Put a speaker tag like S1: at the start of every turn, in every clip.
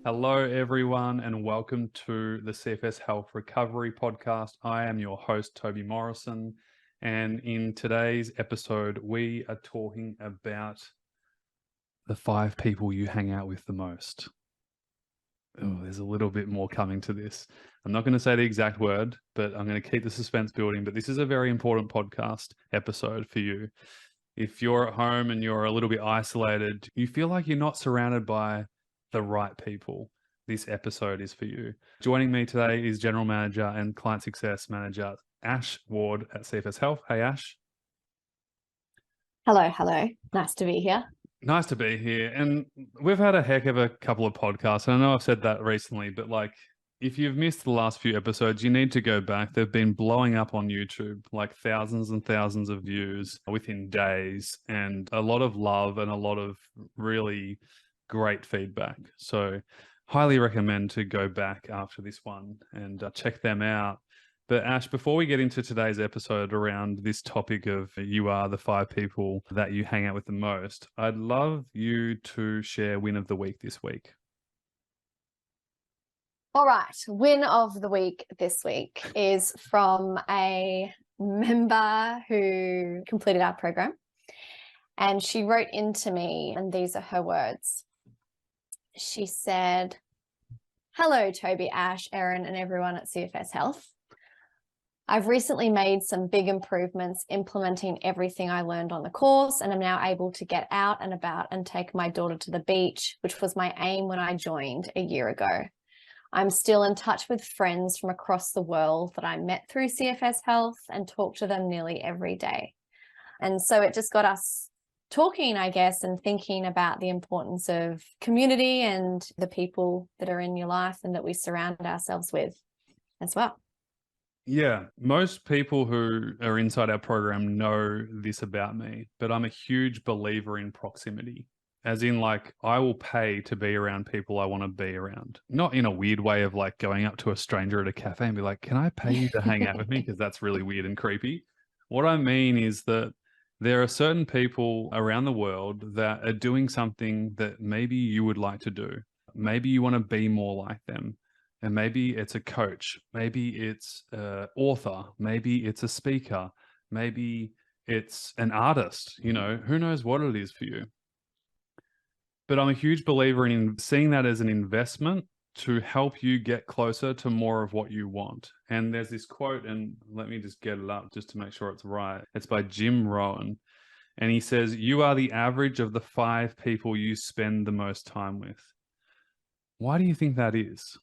S1: Hello, everyone, and welcome to the CFS Health Recovery Podcast. I am your host, Toby Morrison, and in today's episode, we are talking about the 5 people you hang out with the most. Oh, there's a little bit more coming to this. I'm not going to say the exact word, but I'm going to keep the suspense building. But this is a very important podcast episode for you. If you're at home and you're a little bit isolated, you feel like you're not surrounded by the right people, this episode is for you. Joining me today is General Manager and Client Success Manager Ash Ward at CFS Health. Hey, Ash.
S2: Hello. Nice to be here.
S1: Nice to be here. And we've had a heck of a couple of podcasts. And I know I've said that recently, but if you've missed the last few episodes, you need to go back. They've been blowing up on YouTube, like thousands and thousands of views within days, and a lot of love and a lot of really great feedback. So highly recommend to go back after this one and check them out. But Ash, before we get into today's episode around this topic of you are the 5 people that you hang out with the most, I'd love you to share win of the week this week.
S2: All right. Win of the week this week is from a member who completed our program. And she wrote into me, and these are her words. She said, "Hello, Toby, Ash, Erin, and everyone at CFS Health. I've recently made some big improvements implementing everything I learned on the course, and I'm now able to get out and about and take my daughter to the beach, which was my aim when I joined a year ago. I'm still in touch with friends from across the world that I met through CFS Health and talk to them nearly every day." And so it just got us talking, I guess, and thinking about the importance of community and the people that are in your life and that we surround ourselves with as well.
S1: Yeah, most people who are inside our program know this about me, but I'm a huge believer in proximity. As in, I will pay to be around people I want to be around. Not in a weird way of going up to a stranger at a cafe and be like, "Can I pay you to hang out with me?" Because that's really weird and creepy. What I mean is that there are certain people around the world that are doing something that maybe you would like to do. Maybe you want to be more like them. And maybe it's a coach, maybe it's an author, maybe it's a speaker, maybe it's an artist, who knows what it is for you. But I'm a huge believer in seeing that as an investment to help you get closer to more of what you want. And there's this quote, and let me just get it up just to make sure it's right. It's by Jim Rohn. And he says, "You are the average of the 5 people you spend the most time with." Why do you think that is?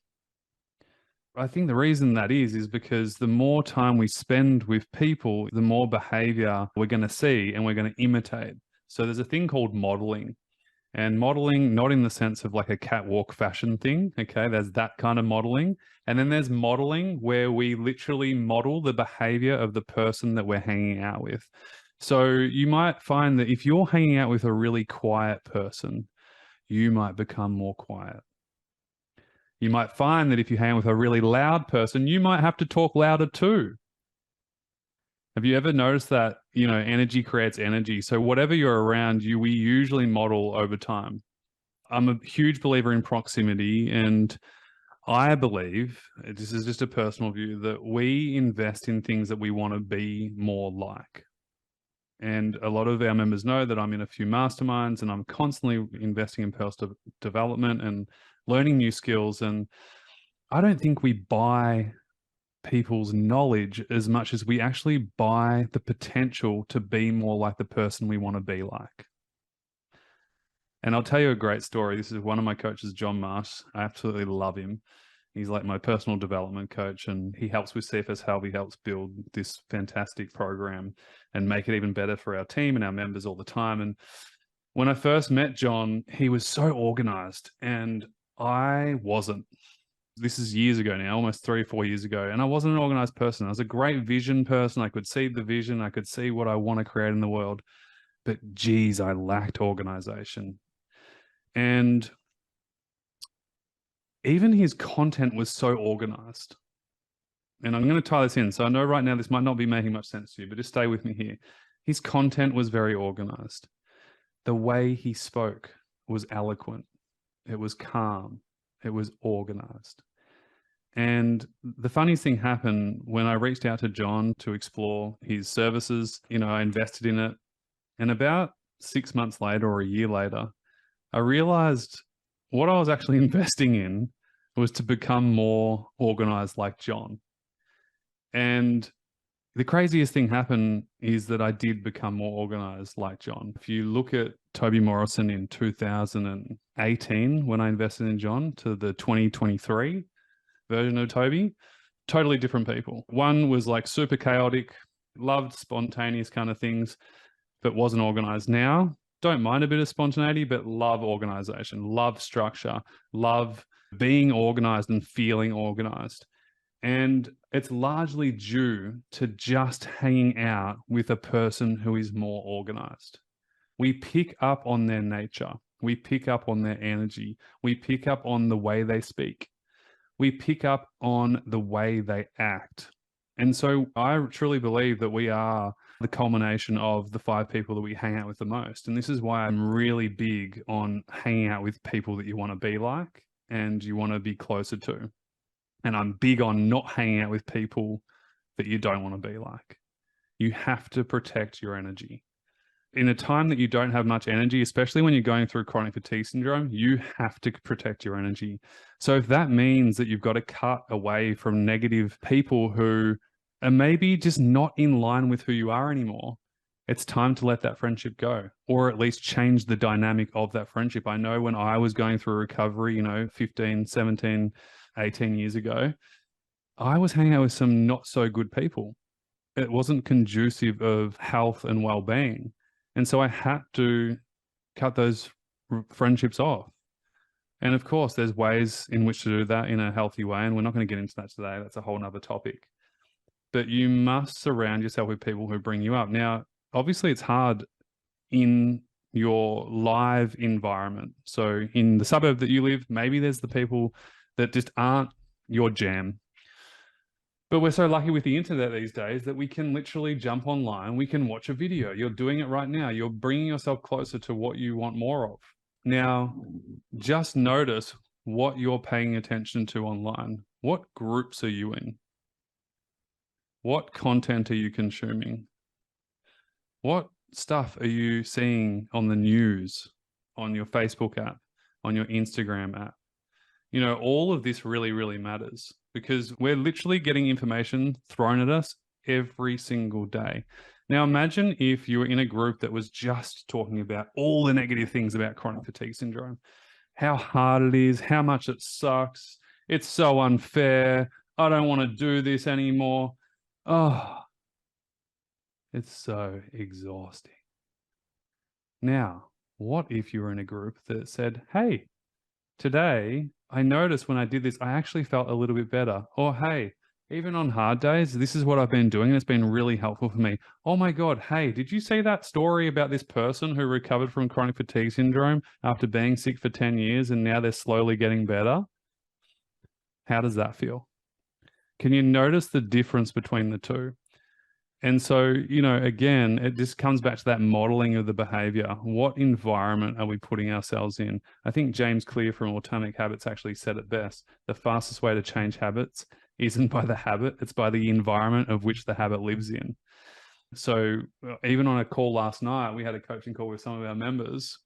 S1: I think the reason that is because the more time we spend with people, the more behavior we're going to see and we're going to imitate. So there's a thing called modeling. And modeling, not in the sense of like a catwalk fashion thing, okay? There's that kind of modeling. And then there's modeling where we literally model the behavior of the person that we're hanging out with. So you might find that if you're hanging out with a really quiet person, you might become more quiet. You might find that if you hang with a really loud person, you might have to talk louder too. Have you ever noticed that, energy creates energy? So whatever you're around, we usually model over time. I'm a huge believer in proximity, and I believe, this is just a personal view, that we invest in things that we want to be more like. And a lot of our members know that I'm in a few masterminds and I'm constantly investing in personal development and learning new skills. And I don't think we buy people's knowledge as much as we actually buy the potential to be more like the person we want to be like. And I'll tell you a great story. This is one of my coaches, John Marsh. I absolutely love him. He's like my personal development coach, and he helps with CFS Health. He helps build this fantastic program and make it even better for our team and our members all the time. And when I first met John, he was so organized and I wasn't. This is years ago now, almost 3 or 4 years ago. And I wasn't an organized person. I was a great vision person. I could see the vision. I could see what I want to create in the world. But geez, I lacked organization. And even his content was so organized. And I'm going to tie this in. So I know right now this might not be making much sense to you, but just stay with me here. His content was very organized. The way he spoke was eloquent. It was calm. It was organized. And the funniest thing happened when I reached out to John to explore his services. I invested in it. And about 6 months later or a year later, I realized what I was actually investing in was to become more organized like John. And the craziest thing happened is that I did become more organized like John. If you look at Toby Morrison in 2018, when I invested in John, to the 2023 version of Toby, totally different people. One was like super chaotic, loved spontaneous kind of things, but wasn't organized. Now, don't mind a bit of spontaneity, but love organization, love structure, love being organized and feeling organized. And it's largely due to just hanging out with a person who is more organized. We pick up on their nature. We pick up on their energy. We pick up on the way they speak. We pick up on the way they act. And so I truly believe that we are the culmination of the 5 people that we hang out with the most. And this is why I'm really big on hanging out with people that you want to be like and you want to be closer to. And I'm big on not hanging out with people that you don't want to be like. You have to protect your energy. In a time that you don't have much energy, especially when you're going through chronic fatigue syndrome, you have to protect your energy. So if that means that you've got to cut away from negative people who are maybe just not in line with who you are anymore, it's time to let that friendship go, or at least change the dynamic of that friendship. I know when I was going through recovery, 15, 17, 18 years ago, I was hanging out with some not so good people. It wasn't conducive of health and well-being. And so I had to cut those friendships off. And of course, there's ways in which to do that in a healthy way. And we're not going to get into that today. That's a whole nother topic. But you must surround yourself with people who bring you up. Now, obviously, it's hard in your live environment. So in the suburb that you live, maybe there's the people that just aren't your jam. But we're so lucky with the internet these days that we can literally jump online. We can watch a video. You're doing it right now. You're bringing yourself closer to what you want more of. Now, just notice what you're paying attention to online. What groups are you in? What content are you consuming? What stuff are you seeing on the news, on your Facebook app, on your Instagram app? All of this really, really matters because we're literally getting information thrown at us every single day. Now, imagine if you were in a group that was just talking about all the negative things about chronic fatigue syndrome, how hard it is, how much it sucks. It's so unfair. I don't want to do this anymore. Oh, it's so exhausting. Now, what if you were in a group that said, hey, today I noticed when I did this, I actually felt a little bit better. Or, hey, even on hard days, this is what I've been doing and it's been really helpful for me. Oh my God, hey, did you see that story about this person who recovered from chronic fatigue syndrome after being sick for 10 years and now they're slowly getting better? How does that feel? Can you notice the difference between the two? And so, again, it just comes back to that modeling of the behavior. What environment are we putting ourselves in? I think James Clear from Atomic Habits actually said it best. The fastest way to change habits isn't by the habit, it's by the environment of which the habit lives in. So even on a call last night, we had a coaching call with some of our members.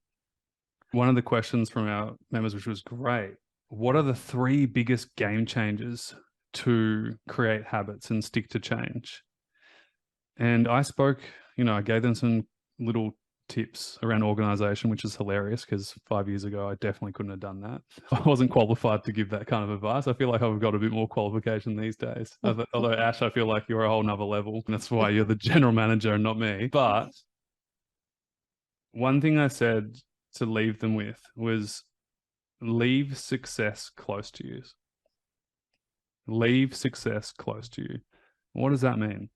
S1: One of the questions from our members, which was great, what are the 3 biggest game changers to create habits and stick to change? And I spoke, I gave them some little tips around organization, which is hilarious because 5 years ago, I definitely couldn't have done that. I wasn't qualified to give that kind of advice. I feel like I've got a bit more qualification these days. Although Ash, I feel like you're a whole nother level. And that's why you're the general manager and not me. But one thing I said to leave them with was leave success close to you. Leave success close to you. What does that mean?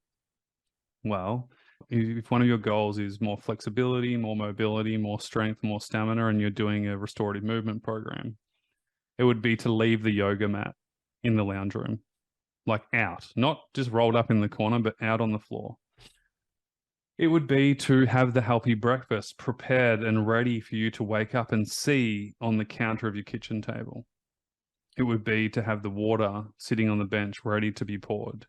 S1: Well, if one of your goals is more flexibility, more mobility, more strength, more stamina, and you're doing a restorative movement program, it would be to leave the yoga mat in the lounge room, like out, not just rolled up in the corner, but out on the floor. It would be to have the healthy breakfast prepared and ready for you to wake up and see on the counter of your kitchen table. It would be to have the water sitting on the bench ready to be poured.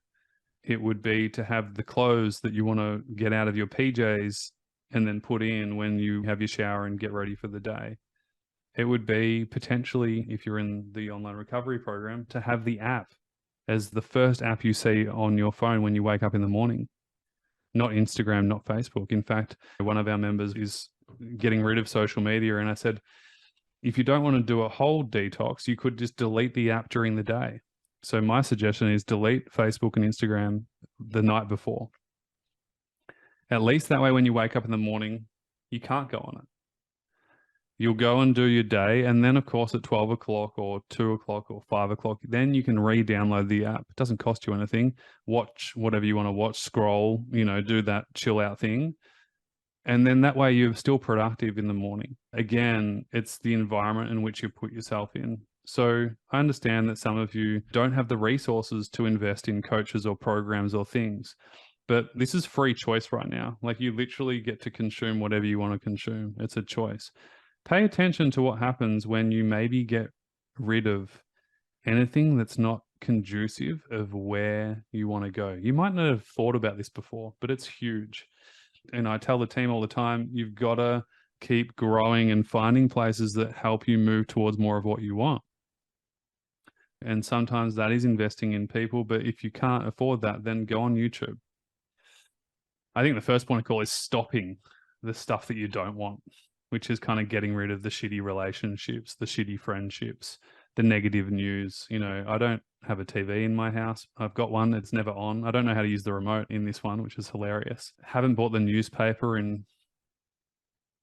S1: It would be to have the clothes that you want to get out of your PJs and then put in when you have your shower and get ready for the day. It would be potentially, if you're in the online recovery program, to have the app as the first app you see on your phone when you wake up in the morning. Not Instagram, not Facebook. In fact, one of our members is getting rid of social media. And I said, if you don't want to do a whole detox, you could just delete the app during the day. So my suggestion is delete Facebook and Instagram the night before. At least that way, when you wake up in the morning, you can't go on it. You'll go and do your day. And then, of course, at 12 o'clock or 2 o'clock or 5 o'clock, then you can re-download the app. It doesn't cost you anything. Watch whatever you want to watch, scroll, do that chill out thing. And then that way you're still productive in the morning. Again, it's the environment in which you put yourself in. So I understand that some of you don't have the resources to invest in coaches or programs or things, but this is free choice right now. Like, you literally get to consume whatever you want to consume. It's a choice. Pay attention to what happens when you maybe get rid of anything that's not conducive of where you want to go. You might not have thought about this before, but it's huge. And I tell the team all the time, you've got to keep growing and finding places that help you move towards more of what you want. And sometimes that is investing in people, but if you can't afford that, then go on YouTube. I think the first point of call is stopping the stuff that you don't want, which is kind of getting rid of the shitty relationships, the shitty friendships, the negative news. I don't have a TV in my house. I've got one. It's never on. I don't know how to use the remote in this one, which is hilarious. Haven't bought the newspaper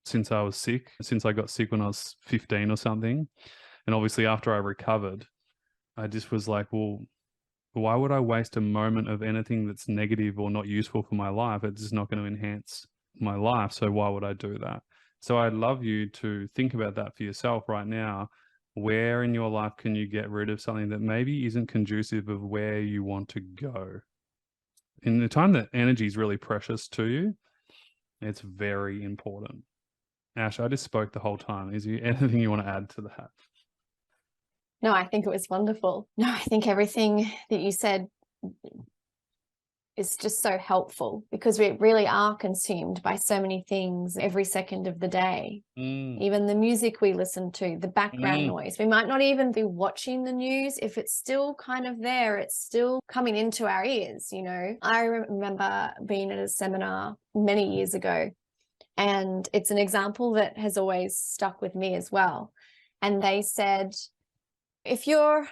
S1: since I was sick, since I got sick when I was 15 or something. And obviously after I recovered, I just was like, well, why would I waste a moment of anything that's negative or not useful for my life? It's just not going to enhance my life. So why would I do that? So I'd love you to think about that for yourself right now. Where in your life can you get rid of something that maybe isn't conducive of where you want to go? In the time that energy is really precious to you, it's very important. Ash, I just spoke the whole time. Is there anything you want to add to that?
S2: No, I think it was wonderful. No, I think everything that you said is just so helpful, because we really are consumed by so many things every second of the day. Even the music we listen to, the background noise. We might not even be watching the news. If it's still kind of there, it's still coming into our ears. I remember being at a seminar many years ago, and it's an example that has always stuck with me as well. And they said, if you're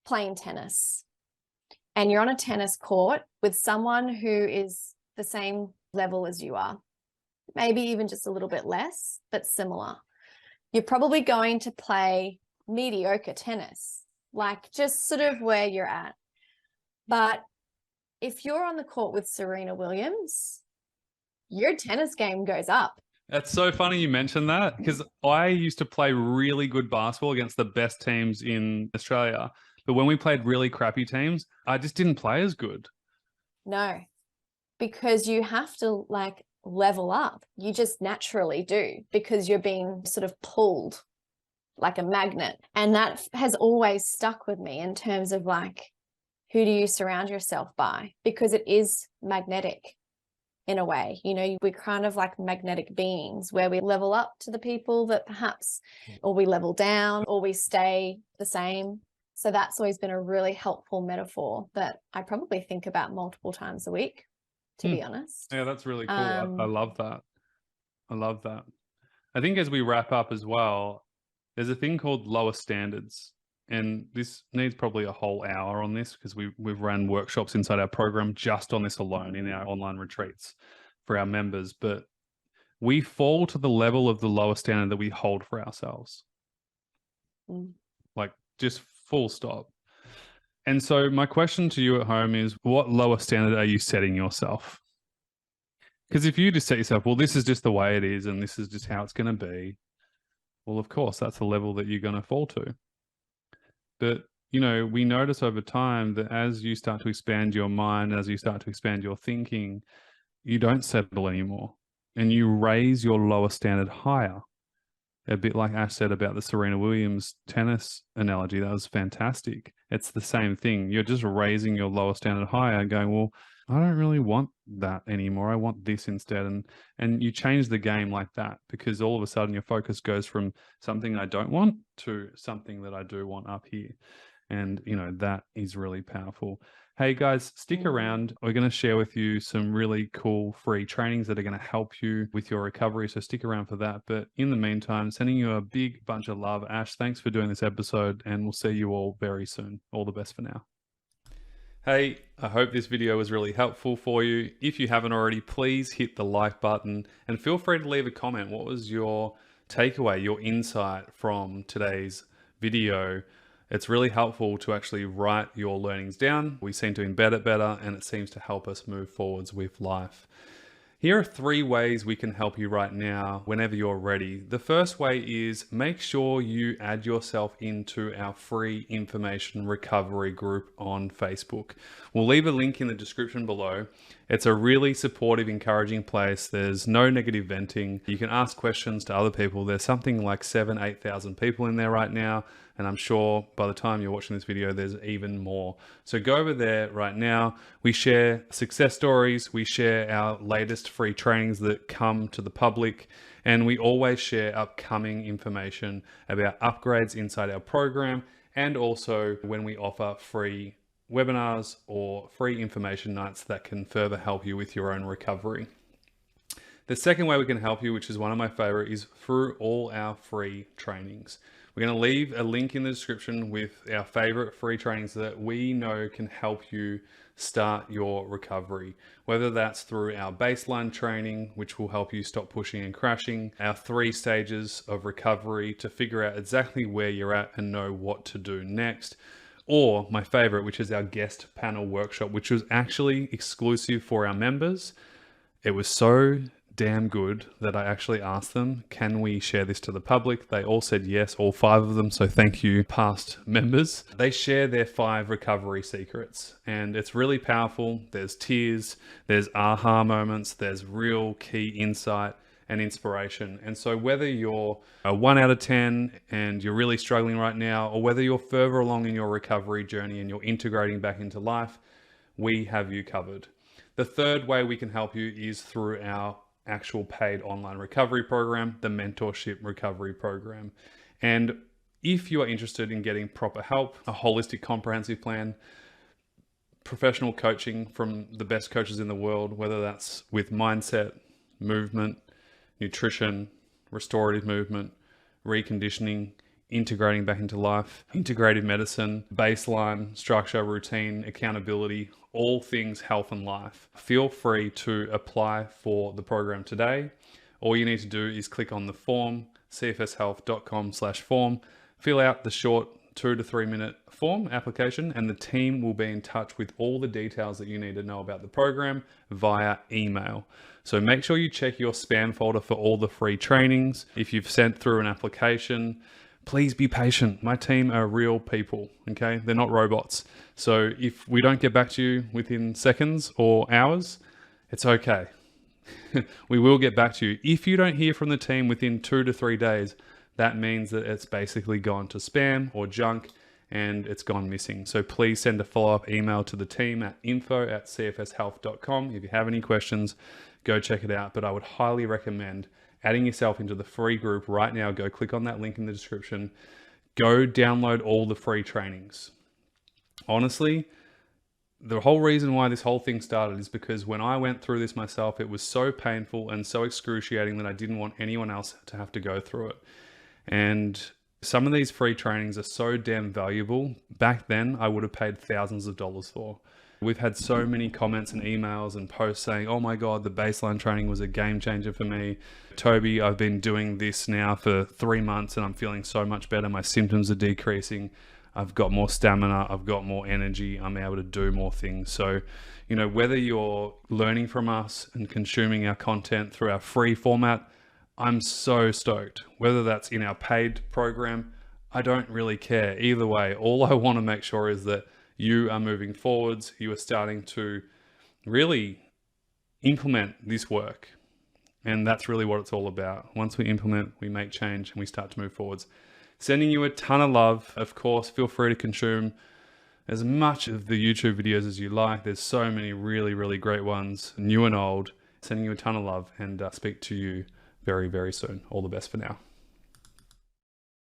S2: playing tennis and you're on a tennis court with someone who is the same level as you are, maybe even just a little bit less, but similar, you're probably going to play mediocre tennis, like just sort of where you're at. But if you're on the court with Serena Williams, your tennis game goes up.
S1: That's so funny you mentioned that, because I used to play really good basketball against the best teams in Australia. But when we played really crappy teams, I just didn't play as good.
S2: No, because you have to level up. You just naturally do, because you're being sort of pulled like a magnet. And that has always stuck with me in terms of who do you surround yourself by? Because it is magnetic in a way. We're kind of like magnetic beings, where we level up to the people that perhaps, or we level down, or we stay the same. So that's always been a really helpful metaphor that I probably think about multiple times a week, to be honest.
S1: Yeah, that's really cool. I love that. I love that. I think as we wrap up as well, there's a thing called lower standards. And this needs probably a whole hour on this, because we've run workshops inside our program just on this alone in our online retreats for our members. But we fall to the level of the lower standard that we hold for ourselves. Like, just full stop. And so my question to you at home is, what lower standard are you setting yourself? Because if you just set yourself, well, this is just the way it is and this is just how it's going to be, well, of course, that's the level that you're going to fall to. But, we notice over time that as you start to expand your mind, as you start to expand your thinking, you don't settle anymore and you raise your lower standard higher. A bit like Ash said about the Serena Williams tennis analogy, that was fantastic. It's the same thing. You're just raising your lower standard higher and going, well, I don't really want that anymore. I want this instead. And you change the game like that, because all of a sudden your focus goes from something I don't want to something that I do want up here. And, that is really powerful. Hey guys, stick around. We're going to share with you some really cool free trainings that are going to help you with your recovery. So stick around for that. But in the meantime, sending you a big bunch of love. Ash, thanks for doing this episode, and we'll see you all very soon. All the best for now. Hey, I hope this video was really helpful for you. If you haven't already, please hit the like button and feel free to leave a comment. What was your takeaway, your insight from today's video? It's really helpful to actually write your learnings down. We seem to embed it better, and it seems to help us move forwards with life. Here are 3 ways we can help you right now whenever you're ready. The first way is make sure you add yourself into our free information recovery group on Facebook. We'll leave a link in the description below. It's a really supportive, encouraging place. There's no negative venting. You can ask questions to other people. There's something like 8,000 people in there right now. And I'm sure by the time you're watching this video, there's even more. So go over there right now. We share success stories. We share our latest free trainings that come to the public. And we always share upcoming information about upgrades inside our program. And also when we offer free webinars or free information nights that can further help you with your own recovery. The second way we can help you, which is one of my favorite, is through all our free trainings. We're going to leave a link in the description with our favorite free trainings that we know can help you start your recovery. Whether that's through our baseline training, which will help you stop pushing and crashing, our 3 stages of recovery to figure out exactly where you're at and know what to do next. Or my favorite, which is our guest panel workshop, which was actually exclusive for our members. It was so damn good that I actually asked them, can we share this to the public? They all said yes, all 5 of them. So thank you, past members. They share their 5 recovery secrets, and it's really powerful. There's tears, there's aha moments, there's real key insight and inspiration. And so whether you're a 1 out of 10 and you're really struggling right now, or whether you're further along in your recovery journey and you're integrating back into life, we have you covered. The third way we can help you is through our actual paid online recovery program, the Mentorship Recovery Program. And if you are interested in getting proper help, a holistic comprehensive plan, professional coaching from the best coaches in the world, whether that's with mindset, movement, nutrition, restorative movement, reconditioning, integrating back into life, integrative medicine, baseline, structure, routine, accountability, all things health and life. Feel free to apply for the program today. All you need to do is click on the form, cfshealth.com/form, fill out the short 2 to 3 minute form application, and the team will be in touch with all the details that you need to know about the program via email. So make sure you check your spam folder for all the free trainings. If you've sent through an application, please be patient. My team are real people, okay? They're not robots. So if we don't get back to you within seconds or hours, it's okay. We will get back to you. If you don't hear from the team within 2 to 3 days, that means that it's basically gone to spam or junk and it's gone missing. So please send a follow-up email to the team at info@cfshealth.com. If you have any questions, go check it out. But I would highly recommend adding yourself into the free group right now. Go click on that link in the description. Go download all the free trainings. Honestly, the whole reason why this whole thing started is because when I went through this myself, it was so painful and so excruciating that I didn't want anyone else to have to go through it. And some of these free trainings are so damn valuable. Back then, I would have paid thousands of dollars for. We've had so many comments and emails and posts saying, oh my God, the baseline training was a game changer for me. Toby, I've been doing this now for 3 months and I'm feeling so much better. My symptoms are decreasing. I've got more stamina. I've got more energy. I'm able to do more things. So, whether you're learning from us and consuming our content through our free format, I'm so stoked. Whether that's in our paid program, I don't really care. Either way, all I want to make sure is that you are moving forwards. You are starting to really implement this work. And that's really what it's all about. Once we implement, we make change and we start to move forwards. Sending you a ton of love. Of course, feel free to consume as much of the YouTube videos as you like. There's so many really, really great ones, new and old. Sending you a ton of love, and speak to you very, very soon. All the best for now.